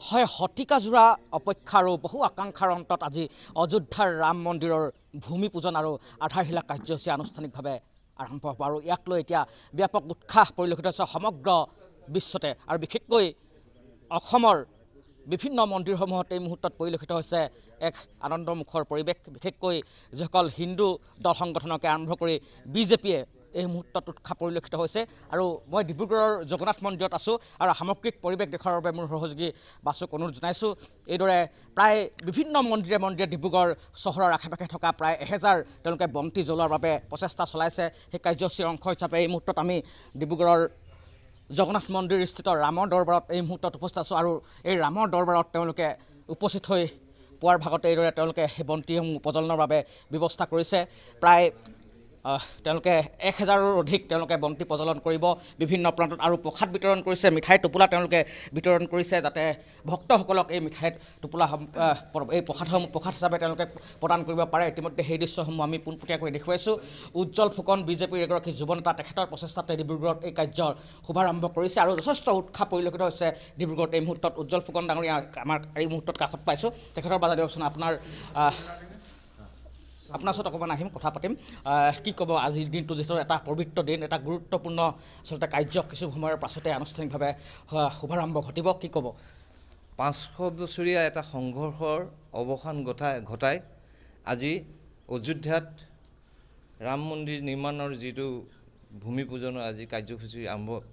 হয় শতিকাজোৰা অপেক্ষা আৰু বহু আকাংক্ষাৰ অন্তত আজি অযোধ্যাৰ ৰাম মন্দিৰৰ ভূমি পূজন আৰু আধাৰশিলা কাৰ্যসূচী আনুষ্ঠানিকভাৱে আৰম্ভ হ'ব আৰু ইয়াক লৈ এতিয়া ব্যাপক উৎসাহ পৰিলক্ষিত হৈছে সমগ্ৰ বিশ্বতে আৰু বিশেষকৈ অসমৰ বিভিন্ন মন্দিৰসমূহত এই মুহূৰ্তত পৰিলক্ষিত হৈছে এক আনন্দমুখৰ পৰিৱেশ। বিশেষকৈ যিসকল হিন্দু দল সংগঠনকে আৰম্ভ কৰি বিজেপিয়ে এই মুহূৰ্তত উৎসাহ পৰিলক্ষিত হৈছে আৰু মই ডিব্ৰুগড়ৰ জগন্নাথ মন্দিৰত আছোঁ আৰু সামগ্ৰিক পৰিৱেশ দেখুৱাৰ বাবে মোৰ সহযোগী বাসুক অনুৰোধ জনাইছোঁ। এইদৰে প্ৰায় বিভিন্ন মন্দিৰে মন্দিৰে ডিব্ৰুগড় চহৰৰ আশে পাশে থকা প্ৰায় 1000 তেওঁলোকে বন্তি জ্বলোৱাৰ বাবে প্ৰচেষ্টা চলাইছে। সেই কাৰ্যসূচীৰ অংশ হিচাপে এই মুহূৰ্তত আমি ডিব্ৰুগড়ৰ জগন্নাথ মন্দিৰ স্থিত ৰামৰ দৰবাৰত এই মুহূৰ্তত উপস্থিত আছোঁ আৰু এই ৰামৰ দৰবাৰত তেওঁলোকে উপস্থিত হৈ পোৱাৰ ভাগতে এইদৰে তেওঁলোকে সেই বন্তিসমূহ প্ৰজ্বলনৰ বাবে ব্যৱস্থা কৰিছে। প্ৰায় তেওঁলোকে 1000ৰো অধিক তেওঁলোকে বন্তি প্ৰজ্বলন কৰিব বিভিন্ন প্ৰান্তত আৰু প্ৰসাদ বিতৰণ কৰিছে, মিঠাই টোপোলা তেওঁলোকে বিতৰণ কৰিছে যাতে ভক্তসকলক এই মিঠাই টোপোলা এই প্ৰসাদ হিচাপে তেওঁলোকে প্ৰদান কৰিব পাৰে। ইতিমধ্যে সেই দৃশ্যসমূহ আমি পোনপটীয়াকৈ দেখুৱাইছোঁ। উজ্জ্বল ফুকন বিজেপিৰ এগৰাকী যুৱ নেতা, তেখেতৰ প্ৰচেষ্টাতে ডিব্ৰুগড়ত এই কাৰ্যৰ শুভাৰম্ভ কৰিছে আৰু যথেষ্ট উৎসাহ পৰিলক্ষিত হৈছে ডিব্ৰুগড়ত এই মুহূৰ্তত। উজ্জ্বল ফুকন ডাঙৰীয়া আমাৰ এই মুহূৰ্তত কাষত পাইছোঁ, তেখেতৰ বাজা দিয়কচোন। আপোনাৰ ওচৰত অকণমান আহিম, কথা পাতিম। কি ক'ব আজিৰ দিনটো যিহেতু এটা পবিত্ৰ দিন, এটা গুৰুত্বপূৰ্ণ আচলতে কাৰ্য কিছু সময়ৰ পাছতে আনুষ্ঠানিকভাৱে শুভাৰম্ভ ঘটিব, কি ক'ব? 500 বছৰীয়া এটা সংঘৰ্ষৰ অৱসান ঘটাই আজি অযোধ্যাত ৰাম মন্দিৰ নিৰ্মাণৰ যিটো ভূমি পূজনৰ আজি কাৰ্যসূচী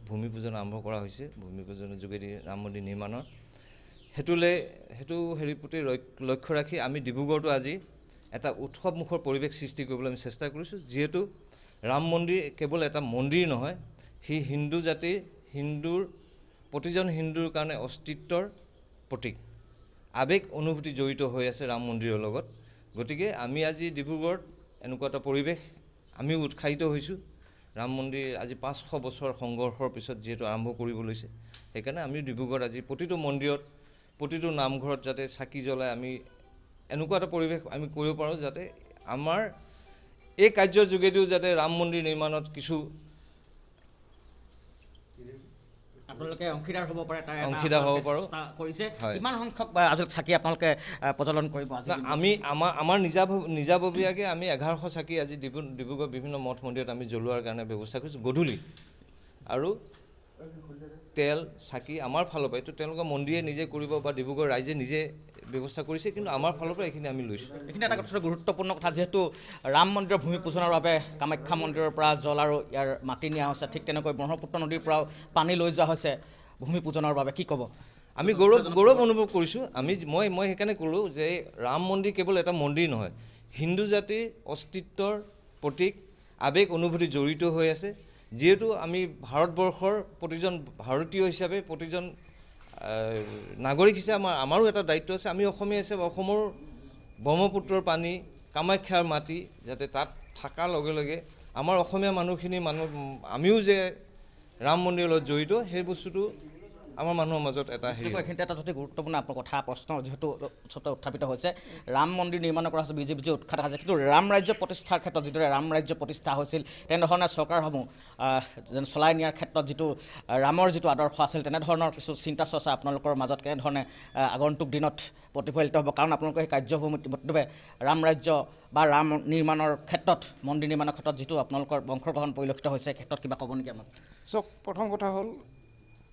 ভূমি পূজন আৰম্ভ কৰা হৈছে, ভূমি পূজনৰ যোগেদি ৰাম মন্দিৰ নিৰ্মাণৰ সেইটো প্ৰতি লক্ষ্য ৰাখি আমি ডিব্ৰুগড়তো আজি এটা উৎসৱমুখৰ পৰিৱেশ সৃষ্টি কৰিবলৈ আমি চেষ্টা কৰিছোঁ। যিহেতু ৰাম মন্দিৰ কেৱল এটা মন্দিৰ নহয়, সি হিন্দু জাতিৰ প্ৰতিজন হিন্দুৰ কাৰণে অস্তিত্বৰ প্ৰতীক, আৱেগ অনুভূতি জড়িত হৈ আছে ৰাম মন্দিৰৰ লগত। গতিকে আমি আজি ডিব্ৰুগড়ত এনেকুৱা এটা পৰিৱেশ আমিও উৎসাহিত হৈছোঁ। ৰাম মন্দিৰ আজি 500 বছৰ সংঘৰ্ষৰ পিছত যিহেতু আৰম্ভ কৰিব লৈছে, সেইকাৰণে আমি ডিব্ৰুগড়ত আজি প্ৰতিটো মন্দিৰত প্ৰতিটো নামঘৰত যাতে চাকি জ্বলাই আমি এনেকুৱা এটা পৰিৱেশ আমি কৰিব পাৰোঁ যাতে আমাৰ এই কাৰ্যৰ যোগেদিও যাতে ৰাম মন্দিৰ নিৰ্মাণত কিছু আপোনালোকে অংশীদাৰ হ'ব পাৰে, অংশীদাৰ হ'ব পাৰোঁ কৰিছে। কিমান সংখ্যক চাকি আপোনালোকে প্ৰজ্বলন কৰিব? আমি আমাৰ নিজাববীয়াকৈ আমি 1100 চাকি আজি ডিব্ৰুগড় বিভিন্ন মঠ মন্দিৰত আমি জ্বলোৱাৰ কাৰণে ব্যৱস্থা কৰিছোঁ গধূলি। আৰু তেল চাকি আমাৰ ফালৰ পৰা, এইটো তেওঁলোকে মন্দিৰে নিজে কৰিব বা ডিব্ৰুগড় ৰাইজে নিজে ব্যৱস্থা কৰিছে, কিন্তু আমাৰ ফালৰ পৰা এইখিনি আমি লৈছোঁ। এইখিনি এটা কথা গুৰুত্বপূৰ্ণ কথা, যিহেতু ৰাম মন্দিৰৰ ভূমি পূজনৰ বাবে কামাখ্যা মন্দিৰৰ পৰা জল আৰু ইয়াৰ মাটি নিয়া হৈছে, ঠিক তেনেকৈ ব্ৰহ্মপুত্ৰ নদীৰ পৰাও পানী লৈ যোৱা হৈছে ভূমি পূজনৰ বাবে, কি ক'ব? আমি গৌৰৱ অনুভৱ কৰিছোঁ। মই সেইকাৰণে ক'লোঁ যে ৰাম মন্দিৰ কেৱল এটা মন্দিৰ নহয়, হিন্দু জাতিৰ অস্তিত্বৰ প্ৰতীক, আৱেগ অনুভূতি জড়িত হৈ আছে। যিহেতু আমি ভাৰতবৰ্ষৰ প্ৰতিজন ভাৰতীয় হিচাপে, প্ৰতিজন নাগৰিক হিচাপে আমাৰো এটা দায়িত্ব আছে। আমি অসমীয়া হিচাপে অসমৰ ব্ৰহ্মপুত্ৰৰ পানী, কামাখ্যাৰ মাটি যাতে তাত থকাৰ লগে লগে আমাৰ অসমীয়া আমিও যে ৰাম মন্দিৰৰ লগত জড়িত, সেই বস্তুটো আমাৰ মানুহৰ মাজত এটা এইখিনিতে এটা যদি গুৰুত্বপূৰ্ণ প্ৰশ্ন যিহেতু উত্থাপিত হৈছে, ৰাম মন্দিৰ নিৰ্মাণ কৰা হৈছে, বিজেপি যে উৎসাহ আছে, কিন্তু ৰাম ৰাজ্য প্ৰতিষ্ঠাৰ ক্ষেত্ৰত যিদৰে ৰাম ৰাজ্য প্ৰতিষ্ঠা হৈছিল তেনেধৰণে চৰকাৰসমূহ যেন চলাই নিয়াৰ ক্ষেত্ৰত যিটো ৰামৰ যিটো আদৰ্শ আছিল, তেনেধৰণৰ কিছু চিন্তা চৰ্চা আপোনালোকৰ মাজত কেনেধৰণে আগন্তুক দিনত প্ৰতিফলিত হ'ব? কাৰণ আপোনালোকে সেই কাৰ্যভূমিতে ৰাম ৰাজ্য বা ৰাম নিৰ্মাণৰ ক্ষেত্ৰত, মন্দিৰ নিৰ্মাণৰ ক্ষেত্ৰত যিটো আপোনালোকৰ অংশগ্ৰহণ পৰিলক্ষিত হৈছে, ক্ষেত্ৰত কিবা ক'ব নেকি আমাক? চাওক, প্ৰথম কথা হ'ল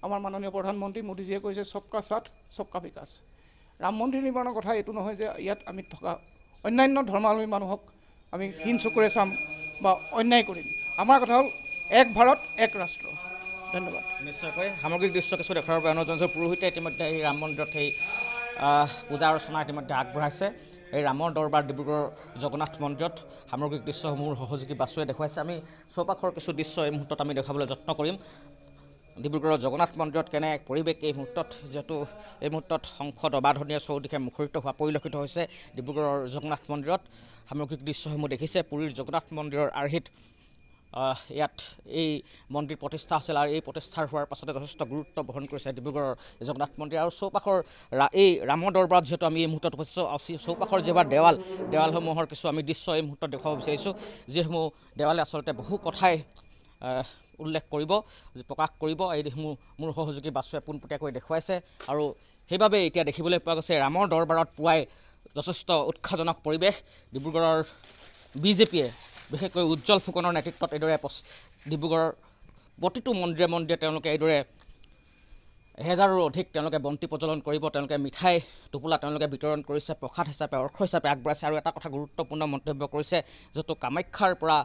আমাৰ মাননীয় প্ৰধানমন্ত্ৰী মোদীজীয়ে কৈছে সবকা সাথ সবকা বিকাশ। ৰাম মন্দিৰ নিৰ্মাণৰ কথা এইটো নহয় যে ইয়াত আমি থকা অন্যান্য ধৰ্মাৱলম্বী মানুহক আমি হীন চকুৰে চাম বা অন্যায় কৰিম। আমাৰ কথা হ'ল এক ভাৰত এক ৰাষ্ট্ৰ। ধন্যবাদ। নিশ্চয়কৈ সামগ্ৰিক দৃশ্য কিছু দেখুৱাৰ বাবে অনুৰোধ জনাইছোঁ। পুৰোহিতে ইতিমধ্যে এই ৰাম মন্দিৰত সেই পূজা অৰ্চনা ইতিমধ্যে আগবঢ়াইছে। এই ৰামৰ দৰবাৰ ডিব্ৰুগড় জগন্নাথ মন্দিৰত সামগ্ৰিক দৃশ্যসমূহ সহযোগী বাসুৱে দেখুৱাইছে। আমি চৌপাশৰ কিছু দৃশ্য এই মুহূৰ্তত আমি দেখাবলৈ যত্ন কৰিম। ডিব্ৰুগড়ৰ জগন্নাথ মন্দিৰত কেনে এক পৰিৱেশ এই মুহূৰ্তত, যিহেতু এই মুহূৰ্তত সংসদ অবাধনীয় চৌদিশে মুখৰিত হোৱা পৰিলক্ষিত হৈছে ডিব্ৰুগড়ৰ জগন্নাথ মন্দিৰত। সামগ্ৰিক দৃশ্যসমূহ দেখিছে। পুৰীৰ জগন্নাথ মন্দিৰৰ আৰ্হিত ইয়াত এই মন্দিৰ প্ৰতিষ্ঠা হৈছিল আৰু এই প্ৰতিষ্ঠাৰ হোৱাৰ পাছতে যথেষ্ট গুৰুত্ব বহন কৰিছে ডিব্ৰুগড়ৰ জগন্নাথ মন্দিৰ। আৰু চৌপাশৰ এই ৰামৰ দৰবাৰত যিহেতু আমি এই মুহূৰ্তত উপস্থিত, চৌপাশৰ যিবাৰ দেৱালসমূহৰ কিছু আমি দৃশ্য এই মুহূৰ্তত দেখুৱাব বিচাৰিছোঁ, যিসমূহ দেৱালে আচলতে বহু কথাই উল্লেখ কৰিব, প্ৰকাশ কৰিব। এইসমূহ মোৰ সহযোগী বাসুৱে পোনপটীয়াকৈ দেখুৱাইছে আৰু সেইবাবে এতিয়া দেখিবলৈ পোৱা গৈছে ৰামৰ দৰবাৰত পুৱাই যথেষ্ট উৎসাহজনক পৰিৱেশ। ডিব্ৰুগড়ৰ বিজেপিয়ে বিশেষকৈ উজ্জ্বল ফুকনৰ নেতৃত্বত এইদৰে ডিব্ৰুগড়ৰ প্ৰতিটো মন্দিৰে মন্দিৰে তেওঁলোকে এইদৰে এহেজাৰৰো অধিক তেওঁলোকে বন্তি প্ৰজ্বলন কৰিব। তেওঁলোকে মিঠাই টোপোলা তেওঁলোকে বিতৰণ কৰিছে, প্ৰসাদ হিচাপে অৰ্ঘ হিচাপে আগবঢ়াইছে। আৰু এটা কথা গুৰুত্বপূৰ্ণ মন্তব্য কৰিছে, যিটো কামাখ্যাৰ পৰা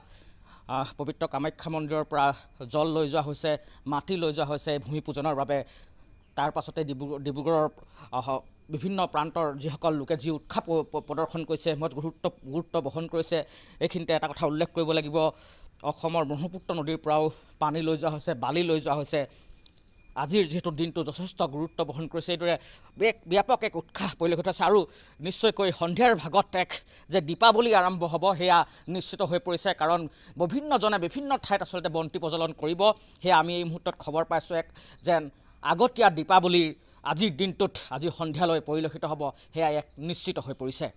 পবিত্ৰ কামাখ্যা মন্দিৰৰ পৰা জল লৈ যোৱা হৈছে, মাটি লৈ যোৱা হৈছে ভূমি পূজনৰ বাবে। তাৰ পাছতে ডিব্ৰুগড়ৰ বিভিন্ন প্ৰান্তৰ যিসকল লোকে যি উৎসাহ প্ৰদৰ্শন কৰিছে, মত গুৰুত্ব বহন কৰিছে। এইখিনিতে এটা কথা উল্লেখ কৰিব লাগিব, অসমৰ ব্ৰহ্মপুত্ৰ নদীৰ পৰাও পানী লৈ যোৱা হৈছে, বালি লৈ যোৱা হৈছে। আজিৰ যিহেতু দিনটো যথেষ্ট গুৰুত্ব বহন কৰিছে, এইদৰে ব্যাপক এক উৎসাহ পৰিলক্ষিত হৈছে। আৰু নিশ্চয়কৈ সন্ধিয়াৰ ভাগত যে দীপাৱলী আৰম্ভ হ'ব সেয়া নিশ্চিত হৈ পৰিছে, কাৰণ বিভিন্নজনে বিভিন্ন ঠাইত আচলতে বন্তি প্ৰজ্বলন কৰিব। সেয়া আমি এই মুহূৰ্তত খবৰ পাইছোঁ যেন আগতীয়া দীপাৱলীৰ আজিৰ দিনটোত আজি সন্ধিয়ালৈ পৰিলক্ষিত হ'ব, সেয়া এক নিশ্চিত হৈ পৰিছে।